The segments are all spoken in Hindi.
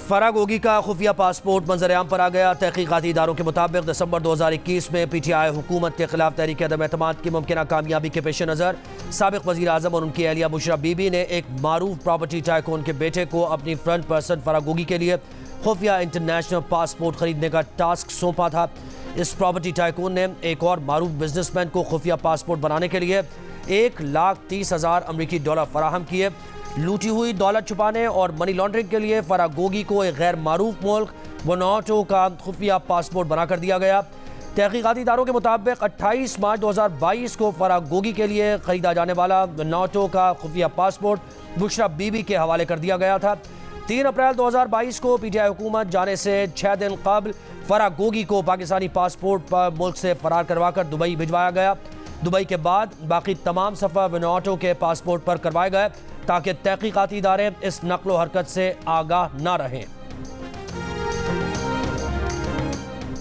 फराह गोगी का खुफिया पासपोर्ट मंजर-ए-आम पर आ गया। तहकीकाती इदारों के मुताबिक दिसंबर 2021 में PTI हुकूमत के खिलाफ तहरीक अदम एतमाद की मुमकिन कामयाबी के पेश नज़र साबिक वज़ीर आज़म और उनकी अहलिया बुशरा बीबी ने एक मारूफ प्रॉपर्टी टाइकून के बेटे को अपनी फ्रंट पर्सन फराह गोगी के लिए खुफिया इंटरनेशनल पासपोर्ट खरीदने का टास्क सौंपा था। इस प्रॉपर्टी टाइकून ने एक और मारूफ बिजनेसमैन को खुफिया पासपोर्ट बनाने के लिए $1,30,000 अमरीकी फराहम किए। लूटी हुई दौलत छुपाने और मनी लॉन्ड्रिंग के लिए फराह गोगी को एक गैर मारूफ मुल्क वनाटो का खुफिया पासपोर्ट बनाकर दिया गया। तहकीकाती इदारोों के मुताबिक 28 मार्च 2022 को फराह गोगी के लिए खरीदा जाने वाला वनाटो का खुफिया पासपोर्ट बुशरा बीबी के हवाले कर दिया गया था। 3 अप्रैल 2022 को PTI हुकूमत जाने से 6 दिन कबल फराह गोगी को पाकिस्तानी पासपोर्ट पर मुल्क से फरार करवाकर दुबई भिजवाया गया। दुबई के बाद बाकी तमाम सफ़र वनाटो के पासपोर्ट पर करवाए गए ताकि तहकीकाती इदारे इस नकलो हरकत से आगाह न रहें।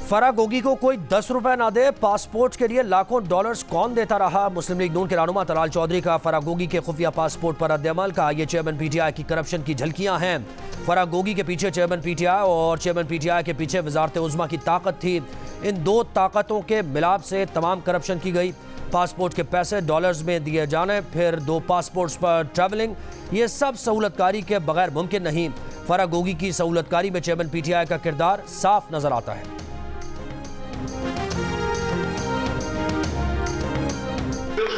फराह गोगी को कोई 10 रुपए ना दे, पासपोर्ट के लिए लाखों डॉलर्स कौन देता रहा? मुस्लिम लीग नून के रहनुमा तलाल चौधरी का फराह गोगी के खुफिया पासपोर्ट पर रद्द-ए-अमल का ये चेयरमैन PTI की करप्शन की झलकियां हैं। फराह गोगी के पीछे चेयरमैन PTI और चेयरमैन PTI के पीछे वजारत उज़्मा की ताकत थी। इन दो ताकतों के मिलाप से तमाम करप्शन की गई। पासपोर्ट के पैसे डॉलर्स में दिए जाने, फिर 2 पासपोर्ट्स पर ट्रैवलिंग, ये सब सहूलतकारी के बगैर मुमकिन नहीं। फराह गोगी की सहूलतकारी में चेयरमैन PTI का किरदार साफ नजर आता है।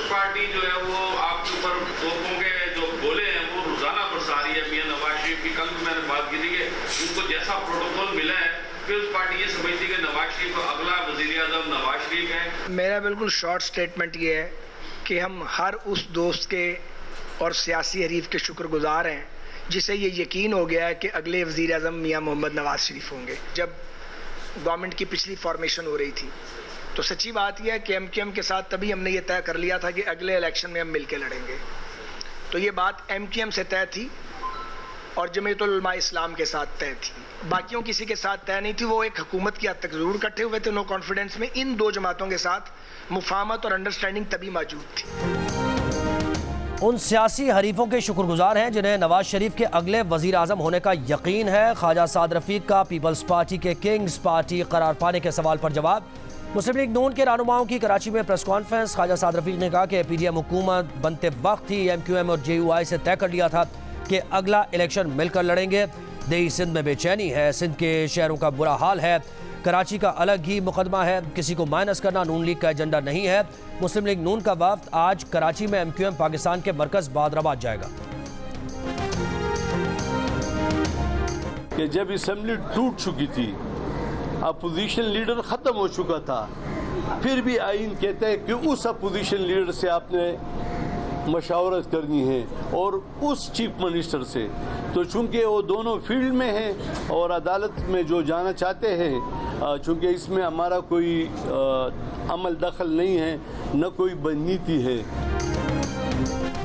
पार्टी जो है वो आपके ऊपर तोपों के जो गोले हैं वो रोजाना बरसा रही है। मियां नवाज शरीफ की कल मैंने बात की थी कि उनको जैसा प्रोटोकॉल मिला है फिर उस पार्टी ये समझती है कि नवाज शरीफ अगला वजीर आजम नवाज शरीफ है। मेरा बिल्कुल शॉर्ट स्टेटमेंट ये है कि हम हर उस दोस्त के और सियासी हरीफ के शुक्रगुजार हैं जिसे ये यकीन हो गया है कि अगले वजीर आजम मियां मोहम्मद नवाज शरीफ होंगे। जब गवर्नमेंट की पिछली फॉर्मेशन हो रही थी तो सच्ची बात यह है कि MQM के साथ तभी हमने ये तय कर लिया था कि अगले इलेक्शन में हम मिलकर लड़ेंगे। तो ये बात MQM से तय थी और जमीयतुल उलमा इस्लाम के साथ तय थी, बाकियों किसी के साथ तय नहीं थी। वो एक हुकूमत की हद तक जरूर इकट्ठे हुए थे नो कॉन्फिडेंस में। इन 2 जमातों के साथ मुफाहमत और अंडरस्टैंडिंग तभी मौजूद थी। उन सियासी हरीफों के शुक्रगुजार हैं जिन्हें नवाज शरीफ के अगले वजीर आजम होने का यकीन है। ख्वाजा साद रफीक का पीपल्स पार्टी के किंग्स पार्टी करार पाने के सवाल पर जवाब। मुस्लिम लीग नून के रहनुमाओं की कराची में प्रेस कॉन्फ्रेंस। ख्वाजा साद रफीक ने कहा कि PDM हुकूमत बनते वक्त ही MQM और JUI से तय कर लिया था कि अगला इलेक्शन मिलकर लड़ेंगे। देही सिंध में बेचैनी है, सिंध के शहरों का बुरा हाल है, कराची का अलग ही मुकदमा है, किसी को माइनस करना नून लीग का एजेंडा नहीं है। मुस्लिम लीग नून का वफ्द आज कराची में MQM पाकिस्तान के मरकज बहादराबाद जाएगा। कि जब असेंबली टूट चुकी थी, अपोजिशन लीडर ख़त्म हो चुका था, फिर भी आइन कहता है कि उस अपोजिशन लीडर से आपने मशावरत करनी है और उस चीफ मिनिस्टर से। तो चूँकि वो दोनों फील्ड में हैं और अदालत में जो जाना चाहते हैं, चूँकि इसमें हमारा कोई अमल दखल नहीं है, न कोई नीति है।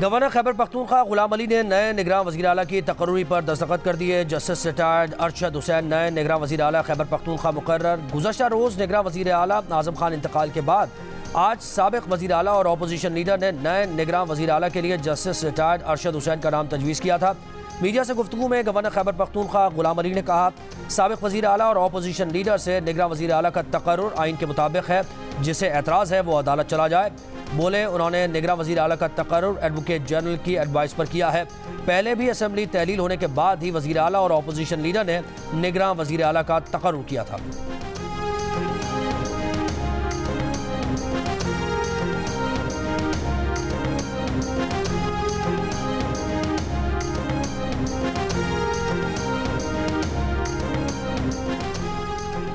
गवर्नर खैबर पख्तूनख्वा गुलाम अली ने नए निगरान वज़ीर आला की तकर्री पर दस्तखत कर दिए। जस्टिस रिटायर्ड अरशद हुसैन नए निगरान वज़ीर आला खैबर पख्तूनख्वा मुकर्रर। गुज़श्ता रोज़ निगरान वज़ीर आला आज़म खान इंतकाल के बाद आज साबिक़ वज़ीर आला और अपोजिशन लीडर ने नए निगरान वज़ीर आला के लिए जस्टिस रिटायर्ड अरशद हुसैन का नाम तजवीज़ किया था। मीडिया से गुफ्तगू में गवर्नर खैबर पख्तूनख्वा गुलाम अली ने कहा, साबिक़ वज़ीर आला और अपोजिशन लीडर से निगरान वज़ीर आला का तकर्रुर आइन के मुताबिक है, जिसे एतराज़ है वो अदालत चला जाए। बोले उन्होंने निगरान वज़ीर आला का तकर्रुर एडवोकेट जनरल की एडवाइस पर किया है। पहले भी असेंबली तहलील होने के बाद ही वज़ीर आला और अपोजिशन लीडर ने निगरान वज़ीर आला का तकर्रुर किया था।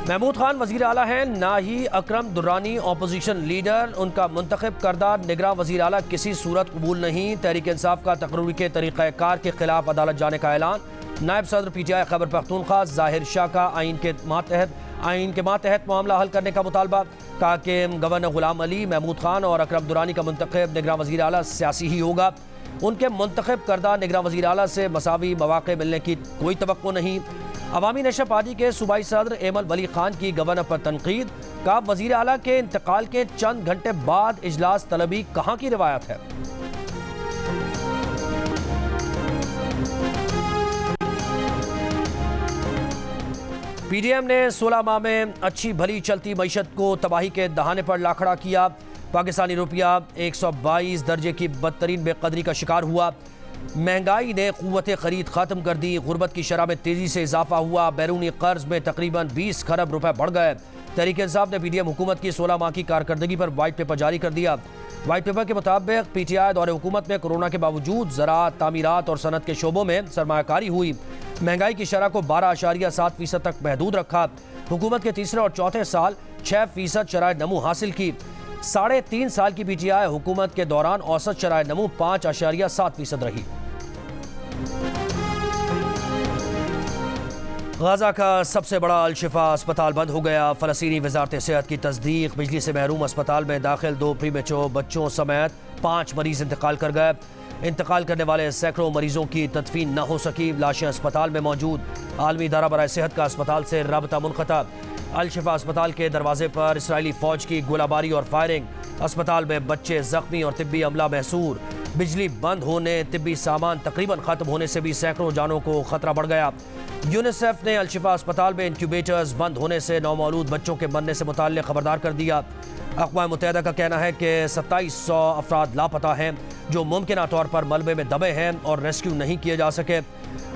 महमूद खान वज़ीर आला हैं, ना ही अकरम दुर्रानी अपोजिशन लीडर। उनका मुंतखब करदा निगरान वज़ीर आला किसी सूरत कबूल नहीं। तहरीक इंसाफ का तकर्री के तरीक़ाकार के खिलाफ अदालत जाने का ऐलान। नायब सदर PTI खैबर पख्तूनख्वा ज़ाहिर शाह का आइन के मातहत मामला हल करने का मुतालबा। कहा कि गवर्नर गुलाम अली, महमूद खान और अकरम दुर्रानी का मुंतखब निगरान वज़ीर आला सियासी ही होगा। उनके मुंतखब करदा निगरान वज़ीर आला से मसावी मौक़े मिलने की कोई तवक्को नहीं। अवामी नेशनल पार्टी के सूबाई सदर एमल वली खान की गवर्नर पर तनकीद। का वज़ीर आला के इंतकाल के चंद घंटे बाद इजलास तलबी कहाँ की रिवायत है? पीडीएम ने 16 माह में अच्छी भली चलती मईशत को तबाही के दहाने पर लाखड़ा किया। पाकिस्तानी रुपया 122 दर्जे की बदतरीन बेकदरी का शिकार हुआ। महंगाई ने क़ुव्वत ख़रीद ख़त्म कर दी। गुर्बत की शरह में तेज़ी से इजाफा हुआ। बैरूनी कर्ज में तकरीबन 20 खरब रुपए बढ़ गए। तहरीक इंसाफ ने पीडीएम हुकूमत की 16 माह की कारकर्दगी पर वाइट पेपर जारी कर दिया। वाइट पेपर के मुताबिक पीटीआई दौरे हुकूमत में कोरोना के बावजूद ज़राअत, तामीरात और सनत के शोबों में सरमायाकारी हुई। महंगाई की शरह को 12.7% तक महदूद रखा। हुकूमत के तीसरे और चौथे साल 6% शरह नमू हासिल की। 3.5 साल की पीटीआई हुकूमत के दौरान औसत शरह नमू 5.7% रही। गाजा का सबसे बड़ा अल-शिफा अस्पताल बंद हो गया। फ़लस्तीनी वज़ारत सेहत की तस्दीक। बिजली से महरूम अस्पताल में दाखिल 2 प्रीमेच्योर बच्चों समेत 5 मरीज इंतकाल कर गए। इंतकाल करने वाले सैकड़ों मरीजों की तदफीन न हो सकी। लाशें अस्पताल में मौजूद। आलमी इदारा बराए सेहत का अस्पताल से राबता मुनक़ता। अल-शिफा अस्पताल के दरवाजे पर इसराइली फ़ौज की गोलाबारी और फायरिंग। अस्पताल में बच्चे ज़ख्मी और तिब्बी अमला महसूर। बिजली बंद होने, तिब्बी सामान तकरीबन ख़त्म होने से भी सैकड़ों जानों को ख़तरा बढ़ गया। यूनिसेफ ने अल-शिफा अस्पताल में इंक्यूबेटर्स बंद होने से नौमौलूद बच्चों के मरने से मुताल्लिक़ खबरदार कर दिया। अक़वाम मुत्तहिदा का कहना है कि 2700 अफराद लापता हैं जो मुमकिन तौर पर मलबे में दबे हैं और रेस्क्यू नहीं किए जा सके।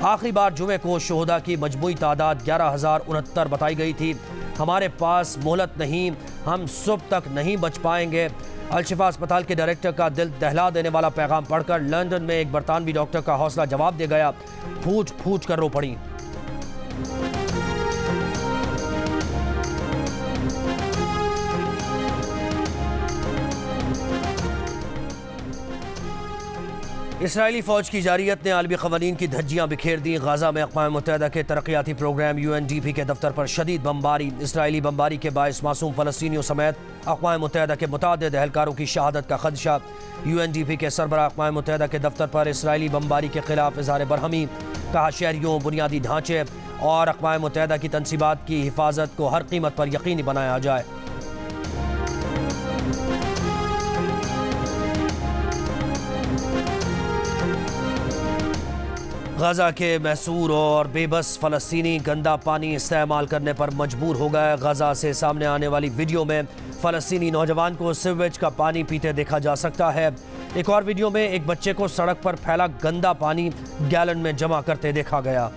आखिरी बार जुमे को शोहदा की मजमूई तादाद 11,069 बताई गई थी। हमारे पास मोहलत नहीं, हम सुबह तक नहीं बच पाएंगे। अल-शिफा अस्पताल के डायरेक्टर का दिल दहला देने वाला पैगाम पढ़कर लंदन में एक बरतानवी डॉक्टर का हौसला जवाब दे गया। फूट फूट कर रो पड़ी। इसराइली फ़ौज की जारियत ने आलमी क़वानीन की धज्जियाँ बिखेर दी। गाज़ा में अक़वाम मुत्तहिदा के तरक्याती प्रोग्राम UNDP के दफ्तर पर शदीद बमबारी। इसराइली बमबारी के बायस मासूम फ़लस्तीनियों समेत अक़वाम मुत्तहिदा के मुतअद्दिद एहलकारों की शहादत का खदशा। UNDP के सरबराह अक़वाम मुत्तहिदा के दफ्तर पर इसराइली बमबारी के खिलाफ इज़हार बरहमी। कहा शहरियों, बुनियादी ढांचे और अक़वाम मुत्तहिदा की तनसीबात की हिफाजत को हर कीमत पर यकीनी बनाया जाए। गाज़ा के महसूर और बेबस फ़लस्तीनी गंदा पानी इस्तेमाल करने पर मजबूर हो गए। गाज़ा से सामने आने वाली वीडियो में फ़लस्तीनी नौजवान को सीवेज का पानी पीते देखा जा सकता है। एक और वीडियो में एक बच्चे को सड़क पर फैला गंदा पानी गैलन में जमा करते देखा गया।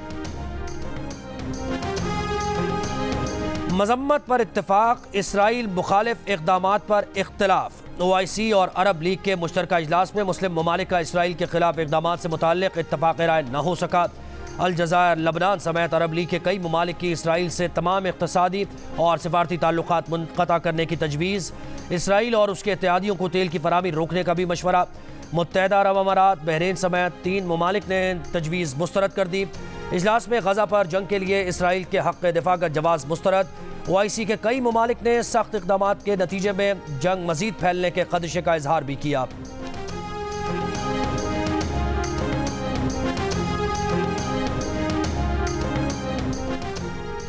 मजम्मत पर इत्तेफाक, इसराइल मुखालिफ इक़दामात पर इख्तिलाफ। OIC और अरब लीग के मुश्तरका इजलास में मुस्लिम ममालिक का इसराइल के खिलाफ इक़दामात से मुताल्लिक़ इत्तफ़ाक़ राय न हो सका। अलजज़ायर, लबनान समेत अरब लीग के कई ममालिक की इसराइल से तमाम इक़्तिसादी और सिफारती ताल्लुक़ात मुनक़ता करने की तजवीज़। इसराइल और उसके इत्तेहादियों को तेल की फराहमी रोकने का भी मशवरा। मुत्तहिदा अरब अमारात, बहरीन समेत 3 ममालिक ने तजवीज़ मुस्तरद कर दी। इजलास में गज़ा पर जंग के लिए इसराइल के हक़ दिफ़ा का जवाज़ मुस्तरद। OIC के कई ममालिक ने सख्त इक़दामात के नतीजे में जंग मज़ीद फैलने के ख़दशे का इजहार भी किया।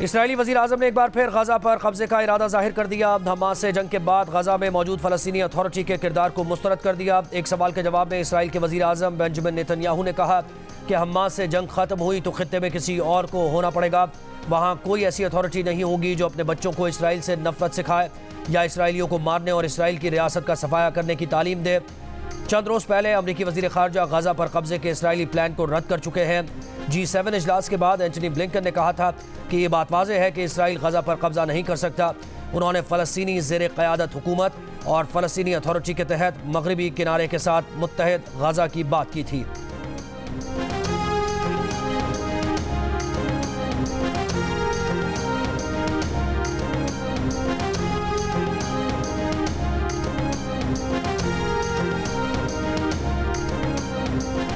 इसराइली वज़ीर आज़म ने एक बार फिर गज़ा पर कब्ज़े का इरादा ज़ाहिर कर दिया। हमास से जंग के बाद गज़ा में मौजूद फ़लस्तीनी अथॉरिटी के किरदार को मुस्तरद कर दिया। एक सवाल के जवाब में इसराइल के वज़ीर आज़म बेंजामिन नेतन्याहू ने कहा कि हमास से जंग ख़त्म हुई तो खित्ते में किसी और को होना पड़ेगा। वहाँ कोई ऐसी अथॉरिटी नहीं होगी जो अपने बच्चों को इसराइल से नफरत सिखाए या इसराइलियों को मारने और इसराइल की रियासत का सफाया करने की तालीम दे। चंद रोज़ पहले अमरीकी वज़ीर ख़ारजा गज़ा पर कब्ज़े के इसराइली प्लान को रद्द कर चुके हैं। G7 इजलास के बाद एंटनी ब्लिंकन ने कहा था कि ये बात वाज़ेह है कि इसराइल गज़ा पर कब्ज़ा नहीं कर सकता। उन्होंने फ़लस्तीनी ज़ेर क़यादत हुकूमत और फ़लस्तीनी अथॉरिटी के तहत मगरबी किनारे के साथ मुत्तहिद गज़ा की बात की थी।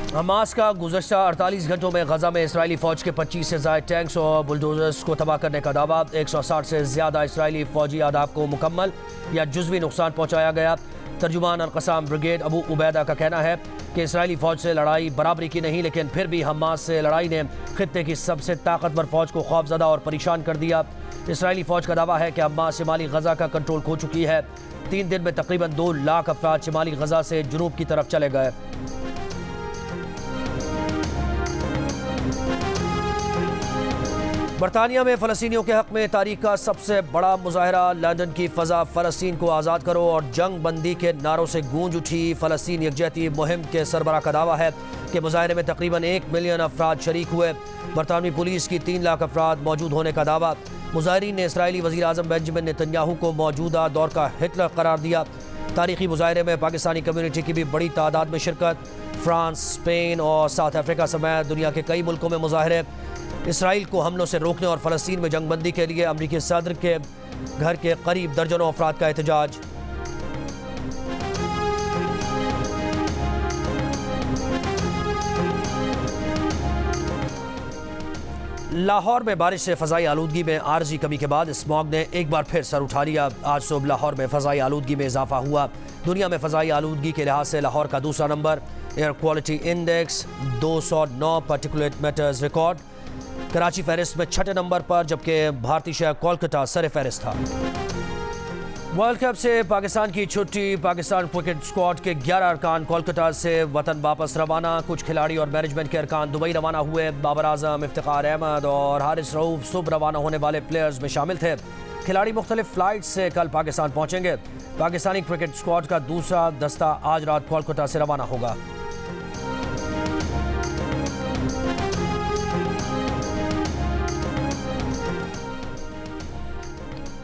हमास का गुज़श्ता 48 घंटों में गज़ा में इसराइली फ़ौज के 25 से ज़ायद टैंक्स और बुलडोज़र्स को तबाह करने का दावा। 160 से ज़्यादा इसराइली फ़ौजी अहदाफ़ को मुकम्मल या जुज़वी नुकसान पहुँचाया गया। तर्जुमान अल-क़साम ब्रिगेड अबू उबैदा का कहना है कि इसराइली फ़ौज से लड़ाई बराबरी की नहीं, लेकिन फिर भी हमास से लड़ाई ने खित्ते की सबसे ताकतवर फ़ौज को खौफज़दा और परेशान कर दिया। इसराइली फ़ौज का दावा है कि हमास शिमाली गज़ा का कंट्रोल खो चुकी है। 3 दिन में तकरीबन 2 लाख अफराद शिमाली गज़ा से जुनूब की तरफ चले गए। बरतानिया में फ़लस्तीनियों के हक़ में तारीख का सबसे बड़ा मुजाहरा। लंदन की फ़ज़ा फ़लस्तीन को आज़ाद करो और जंग बंदी के नारों से गूंज उठी। फ़लस्तीन यकजहती मुहिम के सरबराह का दावा है कि मुजाहरे में तकरीबन 1 मिलियन अफराद शरीक हुए। बरतानवी पुलिस की 3 लाख अफराद मौजूद होने का दावा। मुजाहरीन ने इसराइली वज़ीर आज़म बेंजामिन नेतन्याहू को मौजूदा दौर का हिटलर करार दिया। तारीखी मुजाहरे में पाकिस्तानी कम्यूनिटी की भी बड़ी तादाद में शिरकत। फ्रांस, स्पेन और साउथ अफ्रीका समेत दुनिया के कई मुल्कों में मुजाहरे। इसराइल को हमलों से रोकने और फ़लस्तीन में जंगबंदी के लिए अमरीकी सदर के घर के करीब दर्जनों अफराद का एहतजाज। लाहौर में बारिश से फ़ज़ाई आलूदगी में आर्जी कमी के बाद स्मॉग ने एक बार फिर सर उठा लिया। आज सुबह लाहौर में फ़ज़ाई आलूदगी में इजाफा हुआ। दुनिया में फ़ज़ाई आलूदगी के लिहाज से लाहौर का दूसरा number. Air quality index 209 particulate matters record. Karachi फहरिस्त में 6ठे नंबर पर, जबकि भारतीय शहर कोलकाता सर फहरिस्त था। वर्ल्ड कप से पाकिस्तान की छुट्टी। पाकिस्तान क्रिकेट स्क्वाड के 11 अरकान कोलकाता से वतन वापस रवाना। कुछ खिलाड़ी और मैनेजमेंट के अरकान दुबई रवाना हुए। बाबर आजम, इफ्तिखार अहमद और हारिस रऊफ सुबह रवाना होने वाले प्लेयर्स में शामिल थे। खिलाड़ी मुख्तलिफ फ्लाइट से कल पाकिस्तान पहुंचेंगे। पाकिस्तानी क्रिकेट स्क्वाड का दूसरा दस्ता आज रात कोलकाता से रवाना होगा।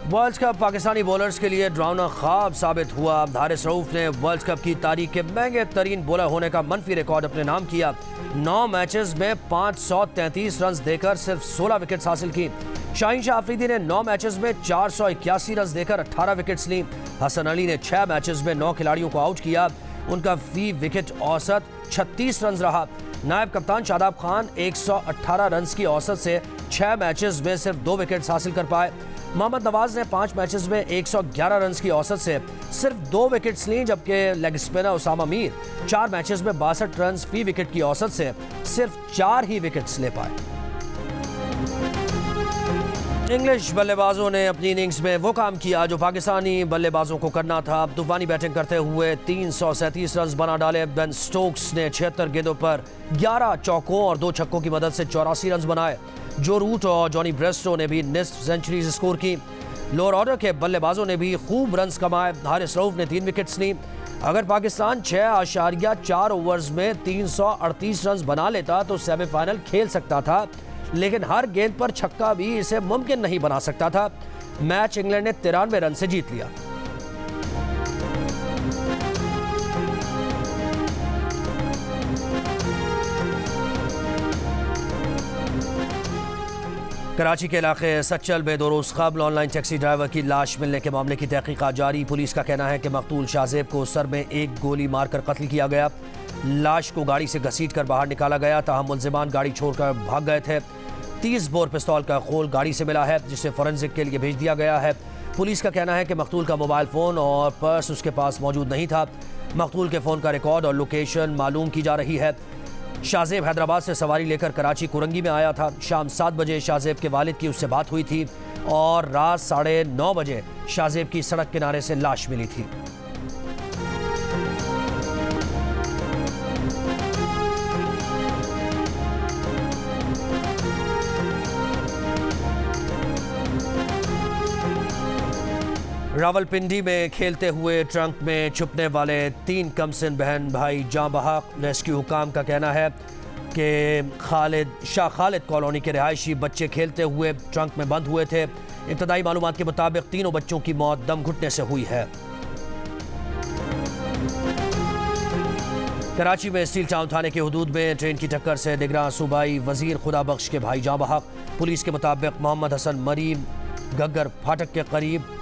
वर्ल्ड कप पाकिस्तानी बॉलर्स के लिए डरावना ख्वाब साबित हुआ। हारिस रऊफ ने वर्ल्ड कप की तारीख के महंगे तरीन बॉलर होने का मनफी रिकॉर्ड अपने नाम किया। 9 मैचेस में 533 रन देकर सिर्फ 16 विकेट्स हासिल की। शाहीन शाह अफरीदी ने 9 मैचेस में 481 रन देकर 18 विकेट्स ली। हसन अली ने 6 मैचेस में 9 खिलाड़ियों को आउट किया। उनका फी विकेट औसत 36 रन रहा। नायब कप्तान शादाब खान 118 रन की औसत से 6 मैचेस में सिर्फ 2 विकेट्स हासिल कर पाए। मोहम्मद नवाज ने 5 मैचेस में 111 रन की औसत से सिर्फ 2 विकेट्स लीं, जबकि leg spinner Usama Mir 4 matches में 62 रन फी विकेट की औसत से सिर्फ 4 ही विकेट्स ले पाए। इंग्लिश बल्लेबाजों ने अपनी इनिंग्स में वो काम किया जो पाकिस्तानी बल्लेबाजों को करना था। तूफानी बैटिंग करते हुए 337 रन बना डाले। बेन स्टोक्स ने 76 गेंदों पर 11 चौकों और 2 छक्कों की मदद से 84 रन बनाए। जो रूट और जॉनी ब्रेस्टो ने भी निस्फ सेंचुरीज स्कोर की। लोअर ऑर्डर के बल्लेबाजों ने भी खूब रन्स कमाए। हारिस रऊफ ने 3 विकेट्स ली। अगर पाकिस्तान 6.4 ओवर्स में 338 रन बना लेता तो सेमीफाइनल खेल सकता था, लेकिन हर गेंद पर छक्का भी इसे मुमकिन नहीं बना सकता था। मैच इंग्लैंड ने 93 रन से जीत लिया। कराची के इलाके सच्चल में 2 रोज़ कबल ऑनलाइन टैक्सी ड्राइवर की लाश मिलने के मामले की तहकीकात जारी। पुलिस का कहना है कि मकतूल शाहजेब को सर में एक गोली मारकर कत्ल किया गया। लाश को गाड़ी से घसीटकर बाहर निकाला गया, ताहम मुल्जिमान गाड़ी छोड़कर भाग गए थे। 30 बोर पिस्तौल का खोल गाड़ी से मिला है, जिसे फोरेंसिक के लिए भेज दिया गया है। पुलिस का कहना है कि मकतूल का मोबाइल फ़ोन और पर्स उसके पास मौजूद नहीं था। मकतूल के फ़ोन का रिकॉर्ड और लोकेशन मालूम की जा रही है। शाहजेब हैदराबाद से सवारी लेकर कराची कुरंगी में आया था। शाम 7 बजे शाहजेब के वालिद की उससे बात हुई थी और रात 9:30 बजे शाहजेब की सड़क किनारे से लाश मिली थी। रावलपिंडी में खेलते हुए ट्रंक में छुपने वाले 3 कमसिन बहन भाई जाँ बहक। रेस्क्यू हुकाम का कहना है कि शाह खालिद कॉलोनी के रिहायशी बच्चे खेलते हुए ट्रंक में बंद हुए थे। इब्तदाई मालूमात के मुताबिक तीनों बच्चों की मौत दम घुटने से हुई है। कराची में स्टील टाउन थाने के हुदूद में ट्रेन की टक्कर से निगरान सूबाई वजीर खुदा बख्श के भाई जाँ बहक। पुलिस के मुताबिक मोहम्मद हसन मरी गग्गर फाटक के करीब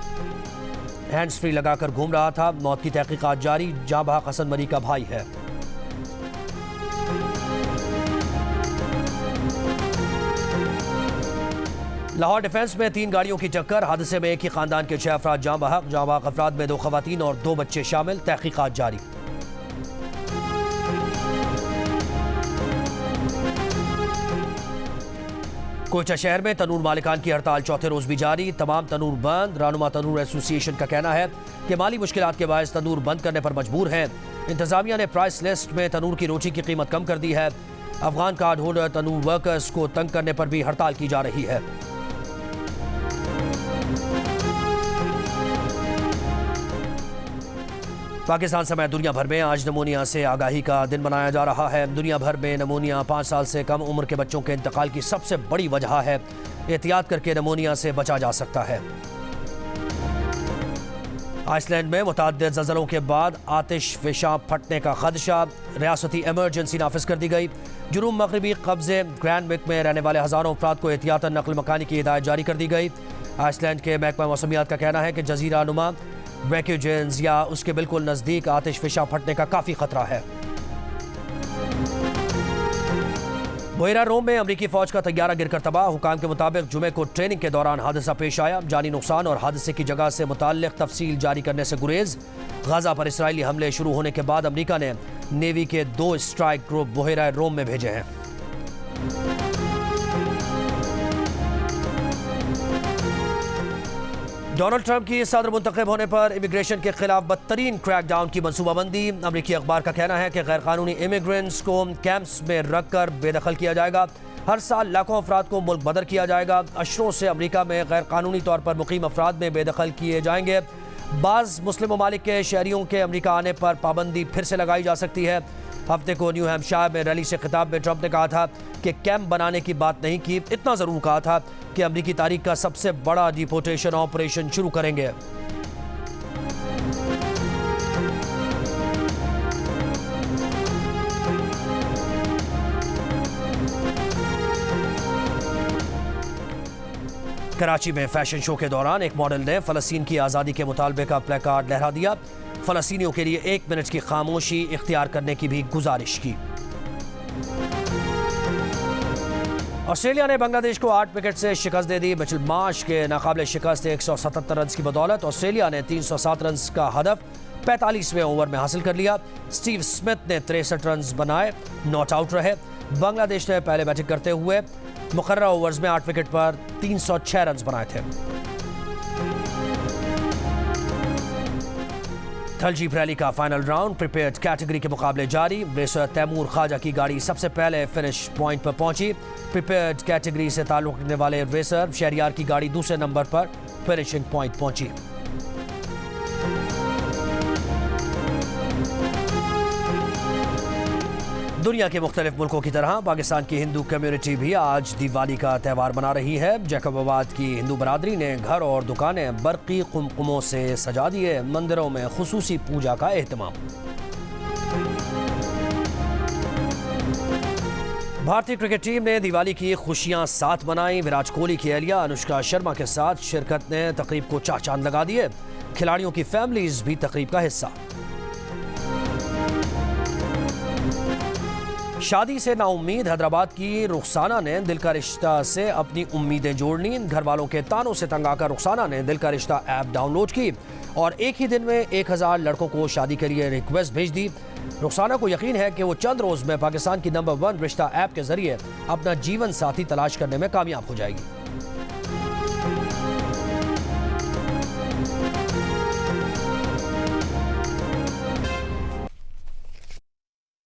हैंड्स फ्री लगाकर घूम रहा था। मौत की तहकीकात जारी। जाँ बहक हसन मरी का भाई है। लाहौर डिफेंस में 3 गाड़ियों की टक्कर। हादसे में एक ही खानदान के 6 अफराद जाँ बहक अफराद में 2 खवातीन और 2 बच्चे शामिल। तहकीकात जारी। कोयटा शहर में तनूर मालिकान की हड़ताल चौथे रोज भी जारी। तमाम तनूर बंद। रहनुमा तनूर एसोसिएशन का कहना है कि माली मुश्किलात के बायस तनूर बंद करने पर मजबूर हैं। इंतजामिया ने प्राइस लिस्ट में तनूर की रोटी की कीमत कम कर दी है। Afghan card holder Tanur workers को तंग करने पर भी हड़ताल की जा रही है। पाकिस्तान समेत दुनिया भर में आज नमूनिया से आगाही का दिन मनाया जा रहा है। दुनिया भर में नमूनिया 5 साल से कम उम्र के बच्चों के इंतकाल की सबसे बड़ी वजह है। एहतियात करके नमूनिया से बचा जा सकता है। आइसलैंड में मुतअद्दिद ज़लज़लों के बाद आतिश फिशा फटने का खदशा, रियासती इमरजेंसी नाफिज कर दी गई। जुनूब मगरबी कब्जे ग्रैंड विक में रहने वाले हज़ारों अफराद को एहतियातन नकल मकानी की हिदायत जारी कर दी गई। आइसलैंड के महकमा मौसमियात का कहना है कि जजीरा नुमा वैक्यूजेंस या उसके बिल्कुल नज़दीक आतिश फिशा फटने का काफ़ी खतरा है। बुहेरा रोम में अमरीकी फौज का तैयारा गिरकर तबाह। हुकाम के मुताबिक जुमे को ट्रेनिंग के दौरान हादसा पेश आया। जानी नुकसान और हादसे की जगह से मुताल्लिक तफसील जारी करने से गुरेज। गाजा पर इसराइली हमले शुरू होने के बाद अमरीका ने नेवी के 2 स्ट्राइक ग्रुप बुहेरा रोम में भेजे हैं। डोनाल्ड ट्रंप की सदर मुंतखब होने पर इमिग्रेशन के खिलाफ बदतरीन क्रैकडाउन की मनसूबाबंदी। अमरीकी अखबार का कहना है कि गैरकानूनी इमिग्रेंट्स को कैंप्स में रखकर बेदखल किया जाएगा। हर साल लाखों अफराद को मुल्क बदर किया जाएगा। अशरों से अमरीका में गैरकानूनी तौर पर मुकीम अफराद में बेदखल किए जाएंगे। बाज़ मुस्लिम ममालिक के शहरियों के अमरीका आने पर पाबंदी फिर से लगाई जा सकती है। हफ्ते को न्यू हैम्पशायर में रैली से खिताब में ट्रंप ने कहा था कि कैंप बनाने की बात नहीं की, इतना ज़रूर कहा था कि अमरीकी तारीख का सबसे बड़ा डिपोर्टेशन ऑपरेशन शुरू करेंगे। कराची में फैशन शो के दौरान एक मॉडल ने फ़लस्तीन की आज़ादी के मुतालबे का प्ले कार्ड लहरा दिया। फ़लस्तीनियों के लिए 1 मिनट की खामोशी इख्तियार करने की भी गुजारिश की। ऑस्ट्रेलिया ने बांग्लादेश को 8 विकेट से शिकस्त दे दी। मिचेल मार्श के नाकाबिले शिकस्त 177 रन की बदौलत ऑस्ट्रेलिया ने 307 रन का हदफ 45वें ओवर में हासिल कर लिया। स्टीव स्मिथ ने 63 रन बनाए, नॉट आउट रहे। बांग्लादेश ने पहले बैटिंग करते हुए मुकर्रर ओवर्स में 8 विकेट पर 306 रन बनाए थे। थलजीप रैली का फाइनल राउंड प्रिपेयर्ड कैटेगरी के मुकाबले जारी। रेसर तैमूर ख्वाजा की गाड़ी सबसे पहले फिनिश पॉइंट पर पहुंची। प्रिपेयर्ड कैटेगरी से ताल्लुक रखने वाले रेसर शहरियार की गाड़ी दूसरे नंबर पर फिनिशिंग पॉइंट पहुंची। दुनिया के मुख्तलिफ मुल्कों की तरह पाकिस्तान की हिंदू कम्युनिटी भी आज दिवाली का त्यौहार मना रही है। जैकबाबाद की हिंदू बरादरी ने घर और दुकानें बरकी कुमकुमों से सजा दिए। मंदिरों में खुसूसी पूजा का एहतमाम। भारतीय क्रिकेट टीम ने दिवाली की खुशियां साथ मनाई। विराट कोहली की अहलिया अनुष्का शर्मा के साथ शिरकत ने तकरीब को चार चांद लगा दिए। खिलाड़ियों की फैमिलीज भी तकरीब का हिस्सा। शादी से नाउम्मीद हैदराबाद की रुखसाना ने दिल का रिश्ता से अपनी उम्मीदें जोड़ लीं। घर वालों के तानों से तंग आकर रुखसाना ने दिल का रिश्ता ऐप डाउनलोड की और एक ही दिन में 1000 लड़कों को शादी के लिए रिक्वेस्ट भेज दी। रुखसाना को यकीन है कि वो चंद रोज में पाकिस्तान की नंबर 1 रिश्ता ऐप के जरिए अपना जीवन साथी तलाश करने में कामयाब हो जाएगी।